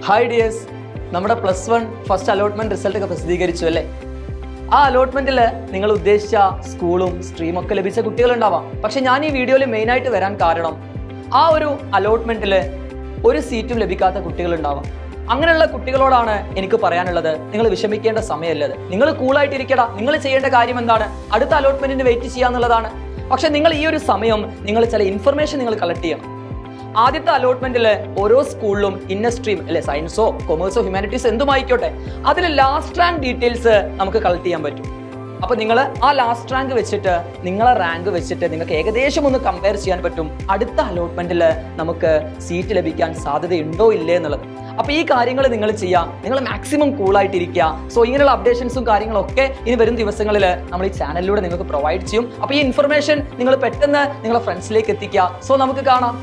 Hi dears, നമ്മുടെ +1 first allotment result ഒക്കെ പ്രസിദ്ധീകരിച്ചു അല്ലേ? ആ അലോട്ട്മെന്റിൽ നിങ്ങൾ ഉദ്ദേശിച്ച സ്കൂളും സ്ട്രീമും ഒക്കെ ലഭിച്ച കുട്ടികളുണ്ടാവാം. പക്ഷെ ഞാൻ ഈ വീഡിയോയിൽ മെയിനായിട്ട് വരാൻ കാരണം ആ ഒരു അലോട്ട്മെന്റിൽ ഒരു സീറ്റും ലഭിക്കാത്ത കുട്ടികളുണ്ടാവാം. അങ്ങനെയുള്ള കുട്ടികളോടാണ് എനിക്ക് പറയാനുള്ളത്, നിങ്ങൾ വിഷമിക്കേണ്ട സമയമല്ലത്. നിങ്ങൾ കൂളായിട്ടിരിക്കടാ. നിങ്ങൾ ചെയ്യേണ്ട കാര്യം എന്താണ്? അടുത്ത അലോട്ട്മെന്റിന് വെയിറ്റ് ചെയ്യാന്നുള്ളതാണ്. പക്ഷെ നിങ്ങൾ ഈ ഒരു സമയം നിങ്ങൾ ചില ഇൻഫർമേഷൻ നിങ്ങൾ കളക്ട് ചെയ്യണം. ആദ്യത്തെ അലോട്ട്മെന്റിൽ ഓരോ സ്കൂളിലും ഇന്ന സ്ട്രീം അല്ലെ, സയൻസോ കൊമേഴ്സോ ഹ്യൂമാനിറ്റീസ് എന്തുമായിക്കോട്ടെ, അതിൽ ലാസ്റ്റ് റാങ്ക് ഡീറ്റെയിൽസ് നമുക്ക് കളക്ട് ചെയ്യാൻ പറ്റും. അപ്പൊ നിങ്ങൾ ആ ലാസ്റ്റ് റാങ്ക് വെച്ചിട്ട് നിങ്ങളെ റാങ്ക് വെച്ചിട്ട് നിങ്ങൾക്ക് ഏകദേശം ഒന്ന് കമ്പയർ ചെയ്യാൻ പറ്റും അടുത്ത അലോട്ട്മെന്റിൽ നമുക്ക് സീറ്റ് ലഭിക്കാൻ സാധ്യതയുണ്ടോ ഇല്ലേ എന്നുള്ളത്. അപ്പൊ ഈ കാര്യങ്ങൾ നിങ്ങൾ ചെയ്യാം. നിങ്ങൾ മാക്സിമം കൂളായിട്ടിരിക്കുക. സോ ഇങ്ങനെയുള്ള അപ്ഡേഷൻസും കാര്യങ്ങളൊക്കെ ഇനി വരും ദിവസങ്ങളിൽ നമ്മൾ ഈ ചാനലിലൂടെ നിങ്ങൾക്ക് പ്രൊവൈഡ് ചെയ്യും. അപ്പൊ ഈ ഇൻഫർമേഷൻ നിങ്ങൾ പെട്ടെന്ന് നിങ്ങളുടെ ഫ്രണ്ട്സിലേക്ക് എത്തിക്കുക. സോ നമുക്ക് കാണാം.